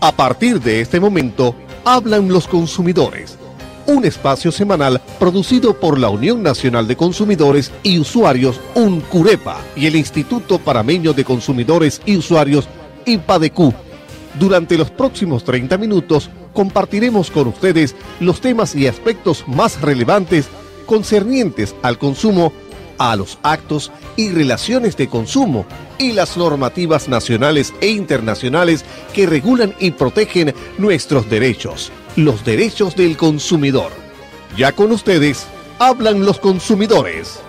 A partir de este momento, hablan los consumidores. Un espacio semanal producido por la Unión Nacional de Consumidores y Usuarios, UNCUREPA, y el Instituto Panameño de Consumidores y Usuarios, IPADECU. Durante los próximos 30 minutos, compartiremos con ustedes los temas y aspectos más relevantes concernientes al consumo, a los actos y relaciones de consumo y las normativas nacionales e internacionales que regulan y protegen nuestros derechos, los derechos del consumidor. Ya con ustedes, hablan los consumidores.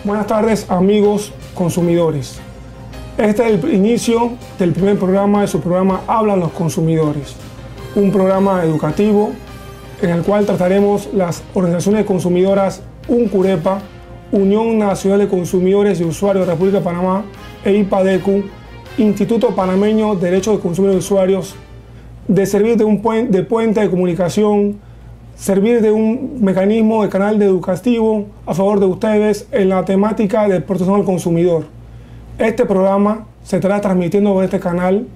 Buenas tardes, amigos consumidores. Este es el inicio del primer programa de su programa Hablan los consumidores, un programa educativo en el cual trataremos las organizaciones consumidoras UNCUREPA, Unión Nacional de Consumidores y Usuarios de la República de Panamá, e IPADECU, Instituto Panameño de Derechos de Consumidores y Usuarios, de servir de puente de comunicación, servir de un mecanismo de canal educativo a favor de ustedes en la temática de protección al consumidor. Este programa se estará transmitiendo por este canal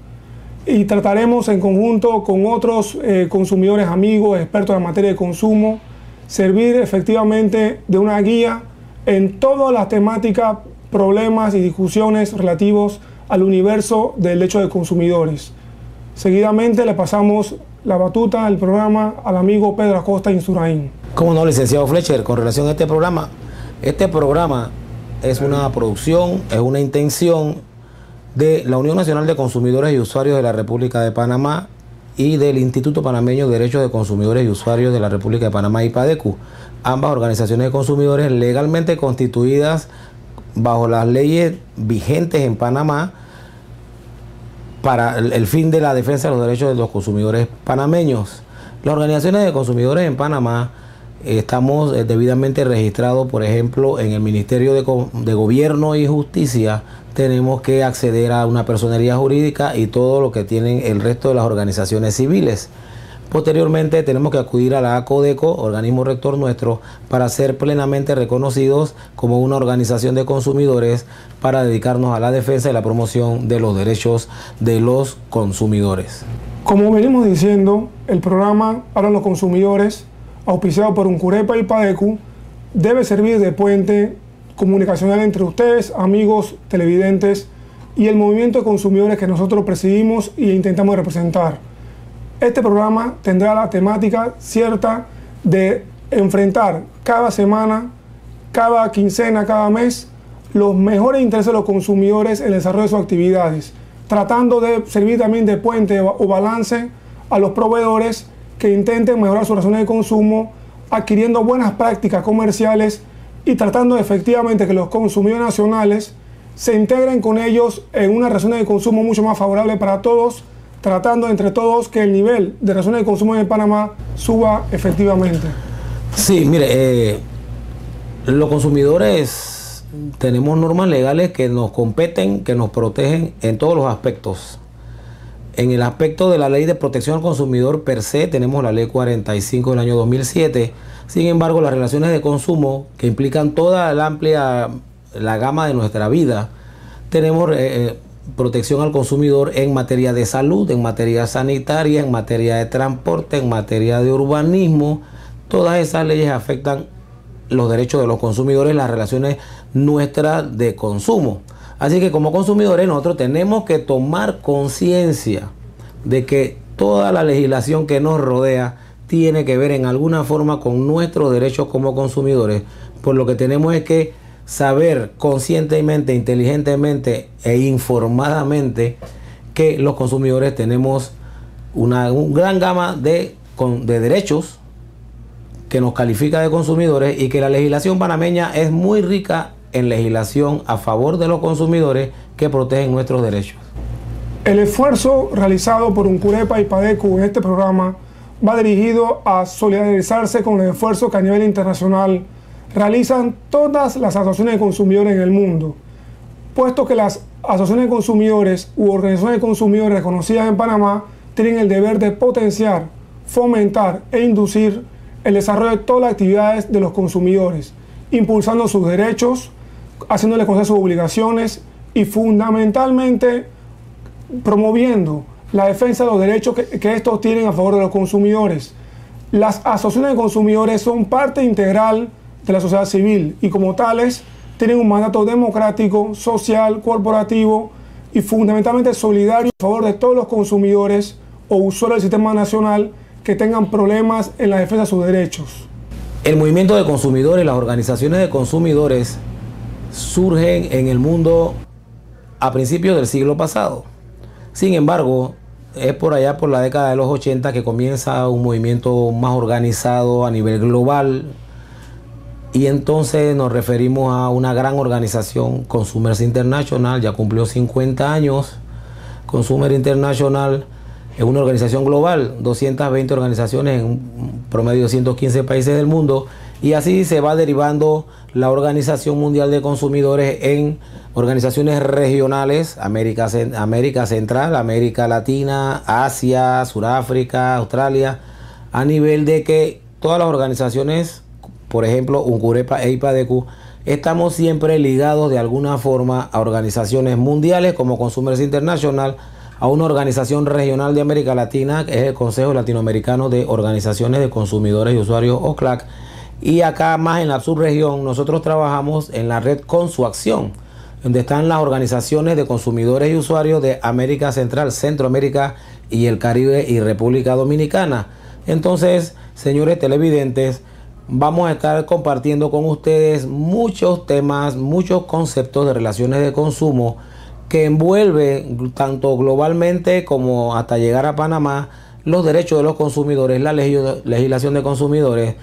y trataremos en conjunto con otros consumidores amigos, expertos en materia de consumo, servir efectivamente de una guía en todas las temáticas, problemas y discusiones relativos al universo del derecho de consumidores. Seguidamente le pasamos la batuta del programa al amigo Pedro Acosta Insurain. ¿Cómo no, licenciado Fletcher? Con relación a este programa es una producción, es una intención de la Unión Nacional de Consumidores y Usuarios de la República de Panamá y del Instituto Panameño de Derechos de Consumidores y Usuarios de la República de Panamá, IPADECU, ambas organizaciones de consumidores legalmente constituidas bajo las leyes vigentes en Panamá para el fin de la defensa de los derechos de los consumidores panameños. Las organizaciones de consumidores en Panamá estamos debidamente registrados, por ejemplo, en el Ministerio de Gobierno y Justicia. Tenemos que acceder a una personería jurídica y todo lo que tienen el resto de las organizaciones civiles. Posteriormente tenemos que acudir a la ACODECO, organismo rector nuestro, para ser plenamente reconocidos como una organización de consumidores para dedicarnos a la defensa y la promoción de los derechos de los consumidores. Como venimos diciendo, el programa Hablan los consumidores, auspiciado por UNCUREPA y IPADECU, debe servir de puente comunicacional entre ustedes, amigos televidentes, y el movimiento de consumidores que nosotros presidimos e intentamos representar. Este programa tendrá la temática cierta de enfrentar cada semana, cada quincena, cada mes, los mejores intereses de los consumidores en el desarrollo de sus actividades, tratando de servir también de puente o balance a los proveedores que intenten mejorar sus razones de consumo, adquiriendo buenas prácticas comerciales y tratando efectivamente que los consumidores nacionales se integren con ellos en una razón de consumo mucho más favorable para todos, tratando entre todos que el nivel de razones de consumo en Panamá suba efectivamente. Sí, mire, los consumidores tenemos normas legales que nos competen, que nos protegen en todos los aspectos. En el aspecto de la ley de protección al consumidor per se, tenemos la ley 45 del año 2007. Sin embargo, las relaciones de consumo que implican toda la gama de nuestra vida, tenemos protección al consumidor en materia de salud, en materia sanitaria, en materia de transporte, en materia de urbanismo. Todas esas leyes afectan los derechos de los consumidores, las relaciones nuestras de consumo. Así que como consumidores nosotros tenemos que tomar conciencia de que toda la legislación que nos rodea tiene que ver en alguna forma con nuestros derechos como consumidores. Por lo que tenemos es que saber conscientemente, inteligentemente e informadamente que los consumidores tenemos una gran gama de derechos que nos califica de consumidores y que la legislación panameña es muy rica en legislación a favor de los consumidores que protegen nuestros derechos. El esfuerzo realizado por UNCUREPA y IPADECU en este programa va dirigido a solidarizarse con el esfuerzo que a nivel internacional realizan todas las asociaciones de consumidores en el mundo, puesto que las asociaciones de consumidores u organizaciones de consumidores reconocidas en Panamá tienen el deber de potenciar, fomentar e inducir el desarrollo de todas las actividades de los consumidores, impulsando sus derechos, haciéndoles conocer sus obligaciones y fundamentalmente promoviendo la defensa de los derechos que estos tienen a favor de los consumidores. Las asociaciones de consumidores son parte integral de la sociedad civil y como tales tienen un mandato democrático, social, corporativo y fundamentalmente solidario a favor de todos los consumidores o usuarios del sistema nacional que tengan problemas en la defensa de sus derechos. El movimiento de consumidores, las organizaciones de consumidores surgen en el mundo a principios del siglo pasado. Sin embargo, es por allá por la década de los 80 que comienza un movimiento más organizado a nivel global y entonces nos referimos a una gran organización, Consumers International, ya cumplió 50 años. Consumer International es una organización global, 220 organizaciones en un promedio de 115 países del mundo y así se va derivando la Organización Mundial de Consumidores en organizaciones regionales, América Central, América Latina, Asia, Sudáfrica, Australia, a nivel de que todas las organizaciones, por ejemplo, UNCUREPA e IPADECU, estamos siempre ligados de alguna forma a organizaciones mundiales como Consumers International, a una organización regional de América Latina, que es el Consejo Latinoamericano de Organizaciones de Consumidores y Usuarios, OCLAC, y acá más en la subregión nosotros trabajamos en la red Consuacción, donde están las organizaciones de consumidores y usuarios de América Central, Centroamérica y el Caribe y República Dominicana. Entonces, señores televidentes, vamos a estar compartiendo con ustedes muchos temas, muchos conceptos de relaciones de consumo que envuelve tanto globalmente como hasta llegar a Panamá los derechos de los consumidores, la legislación de consumidores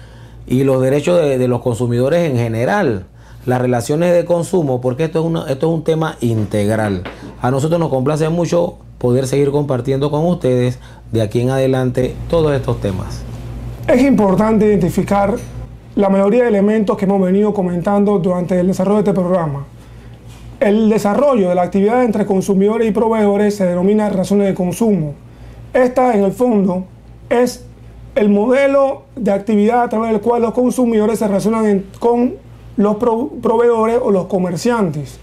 y los derechos de los consumidores en general, las relaciones de consumo, porque esto es un tema integral. A nosotros nos complace mucho poder seguir compartiendo con ustedes de aquí en adelante todos estos temas. Es importante identificar la mayoría de elementos que hemos venido comentando durante el desarrollo de este programa. El desarrollo de la actividad entre consumidores y proveedores se denomina relaciones de consumo. Esta, en el fondo, es el modelo de actividad a través del cual los consumidores se relacionan con los proveedores o los comerciantes.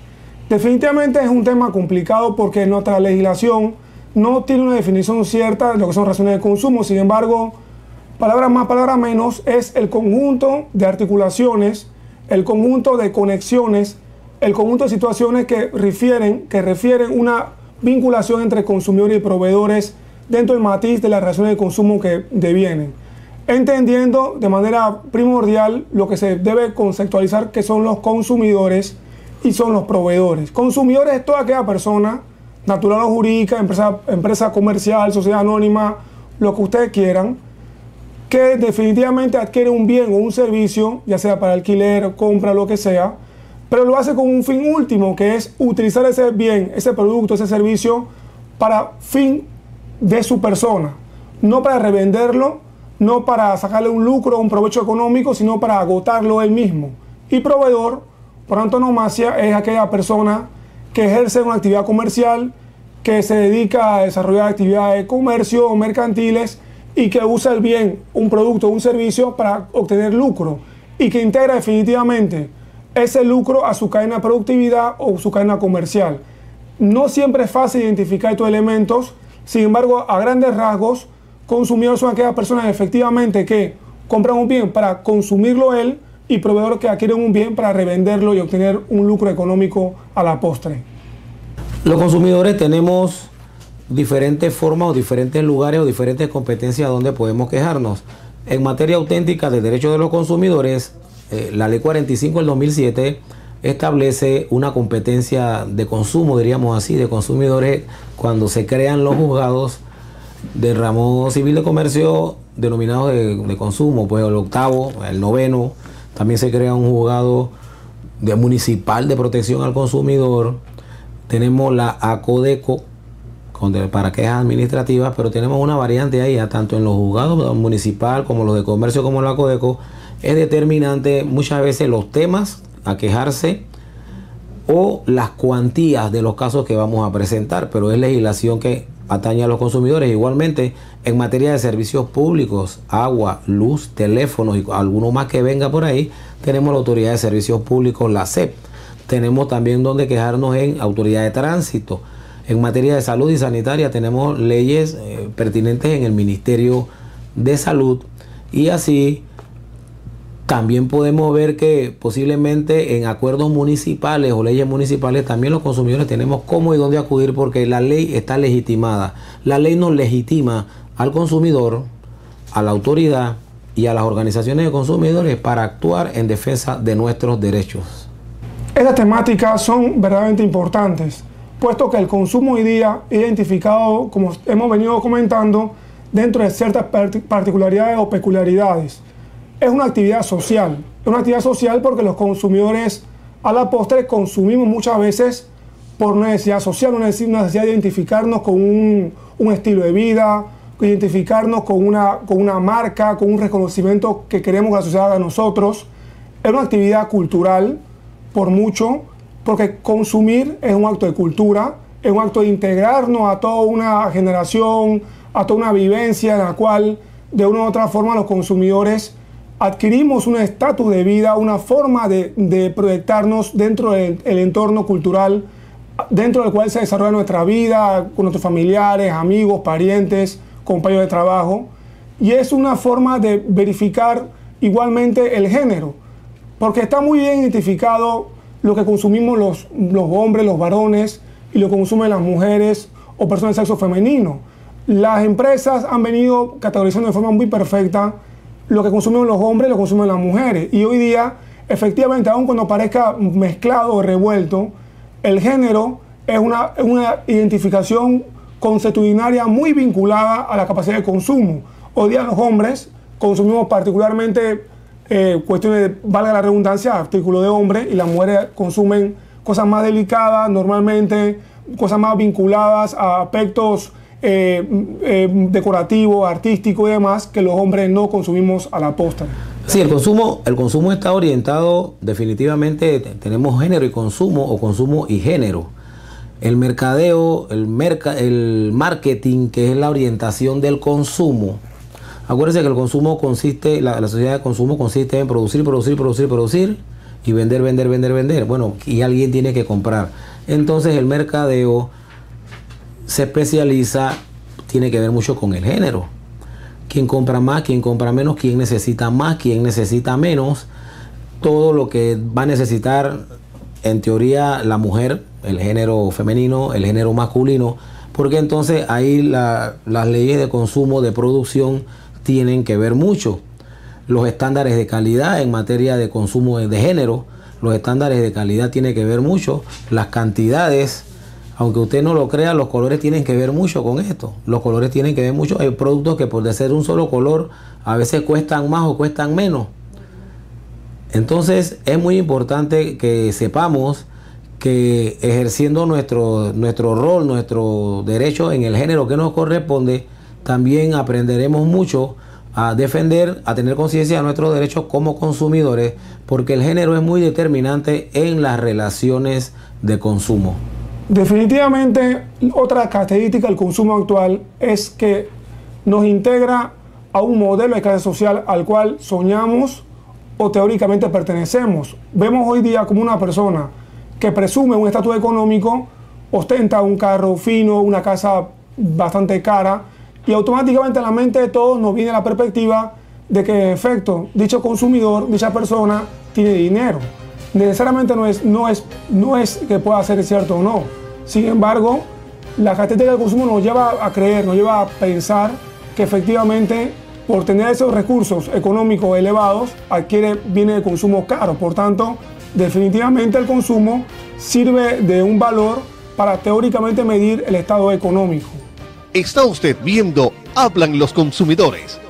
Definitivamente es un tema complicado porque nuestra legislación no tiene una definición cierta de lo que son relaciones de consumo. Sin embargo, palabras más, palabras menos, es el conjunto de articulaciones, el conjunto de conexiones, el conjunto de situaciones que refieren una vinculación entre consumidores y proveedores dentro del matiz de las relaciones de consumo que devienen, entendiendo de manera primordial lo que se debe conceptualizar que son los consumidores y son los proveedores. Consumidores es toda aquella persona, natural o jurídica, empresa comercial, sociedad anónima, lo que ustedes quieran, que definitivamente adquiere un bien o un servicio, ya sea para alquiler, compra, lo que sea, pero lo hace con un fin último, que es utilizar ese bien, ese producto, ese servicio para fin de su persona, no para revenderlo, no para sacarle un lucro o un provecho económico, sino para agotarlo él mismo. Y proveedor, por antonomasia, es aquella persona que ejerce una actividad comercial, que se dedica a desarrollar actividades de comercio o mercantiles y que usa el bien, un producto o un servicio para obtener lucro y que integra definitivamente ese lucro a su cadena de productividad o su cadena comercial. No siempre es fácil identificar estos elementos, sin embargo, a grandes rasgos, consumidores son aquellas personas efectivamente que compran un bien para consumirlo él y proveedores que adquieren un bien para revenderlo y obtener un lucro económico a la postre. Los consumidores tenemos diferentes formas o diferentes lugares o diferentes competencias donde podemos quejarnos. En materia auténtica de derechos de los consumidores, la Ley 45 del 2007 establece una competencia de consumo, diríamos así, de consumidores cuando se crean los juzgados del ramo civil de comercio denominados de consumo, pues el octavo, el noveno, también se crea un juzgado municipal de protección al consumidor, tenemos la ACODECO para quejas administrativas, pero tenemos una variante ahí, tanto en los juzgados municipal como los de comercio como la ACODECO, es determinante muchas veces los temas a quejarse o las cuantías de los casos que vamos a presentar, pero es legislación que atañe a los consumidores. Igualmente en materia de servicios públicos, agua, luz, teléfonos y alguno más que venga por ahí, tenemos la Autoridad de Servicios Públicos, la SEP. tenemos también donde quejarnos en autoridad de tránsito. En materia de salud y sanitaria tenemos leyes pertinentes en el Ministerio de Salud, y así también podemos ver que posiblemente en acuerdos municipales o leyes municipales también los consumidores tenemos cómo y dónde acudir, porque la ley está legitimada. La ley nos legitima al consumidor, a la autoridad y a las organizaciones de consumidores para actuar en defensa de nuestros derechos. Estas temáticas son verdaderamente importantes, puesto que el consumo hoy día es identificado, como hemos venido comentando, dentro de ciertas particularidades o peculiaridades. Es una actividad social. Es una actividad social porque los consumidores a la postre consumimos muchas veces por una necesidad social, una necesidad de identificarnos con un estilo de vida, identificarnos con una marca, con un reconocimiento que queremos que la sociedad haga a nosotros. Es una actividad cultural por mucho, porque consumir es un acto de cultura, es un acto de integrarnos a toda una generación, a toda una vivencia en la cual de una u otra forma los consumidores adquirimos un estatus de vida, una forma de proyectarnos dentro del entorno cultural, dentro del cual se desarrolla nuestra vida, con nuestros familiares, amigos, parientes, compañeros de trabajo. Y es una forma de verificar igualmente el género, porque está muy bien identificado lo que consumimos los hombres, los varones, y lo que consumen las mujeres o personas de sexo femenino. Las empresas han venido categorizando de forma muy perfecta lo que consumen los hombres y lo que consumen las mujeres. Y hoy día, efectivamente, aun cuando parezca mezclado o revuelto, el género es una identificación consuetudinaria muy vinculada a la capacidad de consumo. Hoy día los hombres consumimos particularmente cuestiones de, valga la redundancia, artículos de hombre, y las mujeres consumen cosas más delicadas, normalmente cosas más vinculadas a aspectos decorativo, artístico y demás, que los hombres no consumimos a la postre. Sí, el consumo está orientado definitivamente, tenemos género y consumo, o consumo y género. El mercadeo, el marketing, que es la orientación del consumo. Acuérdense que el consumo consiste, la sociedad de consumo consiste en producir y vender. Bueno, y alguien tiene que comprar. Entonces el mercadeo se especializa, tiene que ver mucho con el género. Quién compra más, quién compra menos, quién necesita más, quién necesita menos. Todo lo que va a necesitar, en teoría, la mujer, el género femenino, el género masculino, porque entonces ahí las leyes de consumo, de producción, tienen que ver mucho. Los estándares de calidad en materia de consumo de género, los estándares de calidad tienen que ver mucho. Las cantidades, aunque usted no lo crea, los colores tienen que ver mucho con esto. Los colores tienen que ver mucho. Hay productos que por de ser un solo color a veces cuestan más o cuestan menos. Entonces es muy importante que sepamos que ejerciendo nuestro rol, nuestro derecho en el género que nos corresponde, también aprenderemos mucho a defender, a tener conciencia de nuestros derechos como consumidores, porque el género es muy determinante en las relaciones de consumo. Definitivamente, otra característica del consumo actual es que nos integra a un modelo de clase social al cual soñamos o teóricamente pertenecemos. Vemos hoy día como una persona que presume un estatus económico, ostenta un carro fino, una casa bastante cara, y automáticamente en la mente de todos nos viene la perspectiva de que en efecto dicho consumidor, dicha persona tiene dinero. Necesariamente no es que pueda ser cierto o no. Sin embargo, la característica del consumo nos lleva a creer, nos lleva a pensar que efectivamente por tener esos recursos económicos elevados adquiere bienes de consumo caros. Por tanto, definitivamente el consumo sirve de un valor para teóricamente medir el estado económico. Está usted viendo Hablan los Consumidores,